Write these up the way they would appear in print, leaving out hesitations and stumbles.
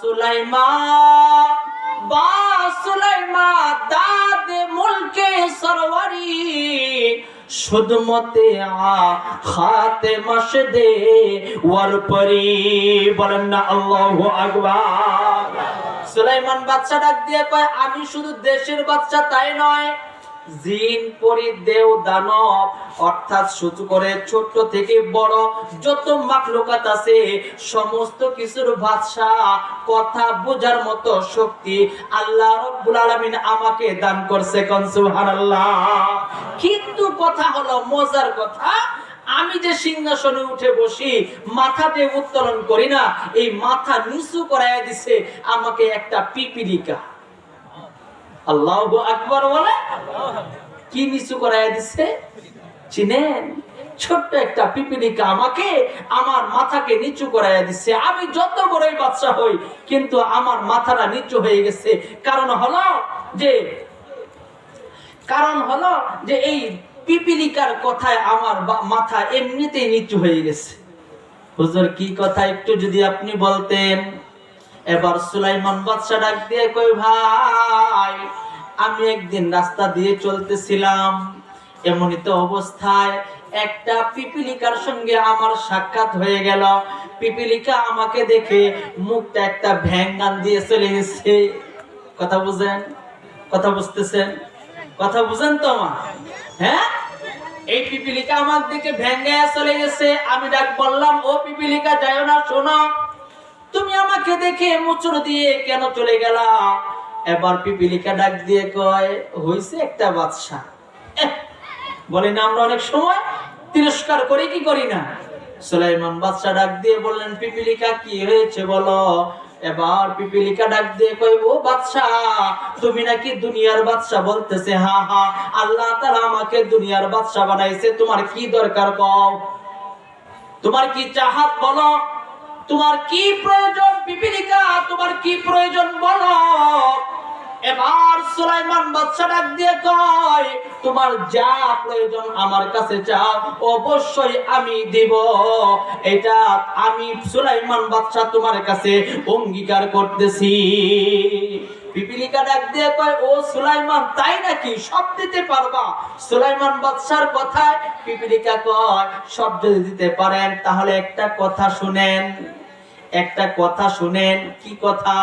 সুলাইমান বা সুলাইমান দাদে মুলকে সরওয়ারি সুদমতে খাতে মশদে ওয়ারপরি বলেন না আল্লাহু আকবার। সুলাইমান বাদশা ডাক দিয়ে কয়, আমি শুধু দেশের বাচ্চা তাই নয়, জিন পরি দেও দানব অর্থাৎ শুরু করে ছোট থেকে বড় যত মাখলুকাত আছে সমস্ত কিছুর বাদশা, কথা বোঝার মতো শক্তি আল্লাহ রাব্বুল আলামিন আমাকে দান করছে। কোন সুবহানাল্লাহ। কিন্তু কথা হলো, মজার কথা, আমি যে সিংহাসনে উঠে বসি, মাথাতে উত্তোলন করি না, এই মাথা নিচু করায় দিছে আমাকে একটা পিপিলিকা। আল্লাহু আকবার বলে। কি নিচু করায় দিছে চিনেন? ছোট্ট একটা পিপিলিকা আমাকে, আমার মাথাকে নিচু করায় দিছে। আমি যত বড়ই বাদশা হই, কিন্তু আমার মাথাটা নিচু হয়ে গেছে। কারণ হলো যে এই পিপিলিকার কথায় আমার মাথা এমনিতেই নিচু হয়ে গেছে। হুজুর কি কথা একটু যদি আপনি বলতেন। এবার সুলাইমান বাদশা ডাক দিয়ে কই, ভাই আমি একদিন রাস্তা দিয়ে চলতেছিলাম, এমনই তো অবস্থায় একটা পিপিলিকার সঙ্গে আমার সাক্ষাৎ হয়ে গেল। পিপিলিকা আমাকে দেখে মুখটা একটা ভ্যাঙ্গান দিয়ে চলে গেছে। কথা বুঝেন? কথা বুঝতেছেন? কথা বুঝেন তো আমার? হ্যাঁ, এই পিপিলিকা আমার দিকে ভ্যাঙ্গায়া চলে গেছে। আমি ডাক বললাম, ও পিপিলিকা যাও না, শোনো, তুমি আমাকে দেখে মুচড় দিয়ে কেন চলে গেলা? এবার পিপিলিকা ডাক দিয়ে কয়, হইছে একটা বাদশা। বলি না আমরা অনেক সময় তিরস্কার করি কি করি না? সুলাইমান বাদশা ডাক দিয়ে বললেন, পিপিলিকা কি হয়েছে বলো। এবার পিপিলিকা ডাক দিয়ে কয়, ও বাদশা, তুমি নাকি দুনিয়ার বাদশা? বলতেছে, হ্যাঁ হ্যাঁ, আল্লাহ তাআলা আমাকে দুনিয়ার বাদশা বানাইছে। তোমার কি দরকার কও, তোমার কি চাহাত বলো, তোমার কি প্রয়োজন? পিপিলিকা তোমার কি প্রয়োজন বলো। এবার সুলাইমান বাদশা ডাক দিয়ে কয়, তোমার যা প্রয়োজন আমার কাছে চাও, অবশ্যই আমি দেব। এটা আমি সুলাইমান বাদশা তোমার কাছে অঙ্গীকার করতেছি। পিপিলিকা ডাক দিয়ে কয়, ও সুলাইমান, তাই নাকি? সব দিতে পারবা? সুলাইমান বাদশার কথায় পিপিলিকা কয়, সব যদি দিতে পারেন তাহলে একটা কথা শুনেন, একটা কথা শুনেন। কি কথা?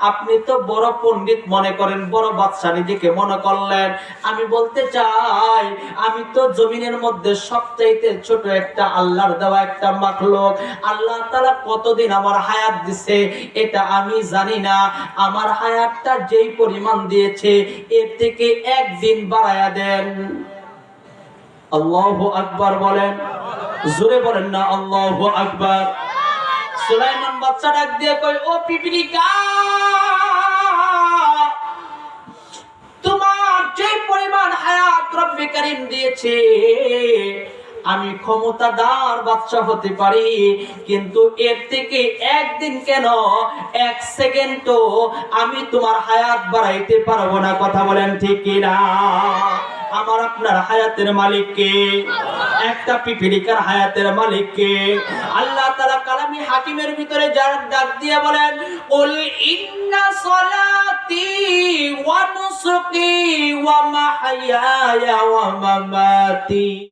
আপনি তো বড় পণ্ডিত মনে করেন, বড় বাদশা নিজেকে মনে করলেন। আমি বলতে চাই, আমি তো জমিনের মধ্যে সবচাইতে ছোট একটা আল্লাহর দেওয়া একটা মাখলুক। আল্লাহ তাআলা কতদিন আমার হায়াত দিছে এটা আমি জানি না। আমার হায়াতটা যেই পরিমাণ দিয়েছে এর থেকে একদিন বাড়ায়া দেন। আল্লাহু আকবার বলেন, জোরে বলেন না আল্লাহু আকবার। সুলাইমান বাদশা ডাক দিয়ে কই, ও পিপিলিকা, তোমার যে পরিমাণ হায়াত রব্বে কারীম দিয়েছে, আমি ক্ষমতাদার বাদশা হতে পারি, কিন্তু এর থেকে একদিন কেন, এক সেকেন্ডও আমি তোমার হায়াত বাড়াইতে পারবো না। কথা বলেন ঠিক কি না? আমার আপনার হায়াতের মালিক কে? একটা পিপিলিকার হায়াতের মালিক কে? আল্লাহ তাআলা কালামি হাকিমের ভিতরে যার ডাক দিয়ে বলেন, কুল ইন্না সলাতি ওয়া নুসুকি ওয়া মাহইয়ায়া ওয়া মামাতি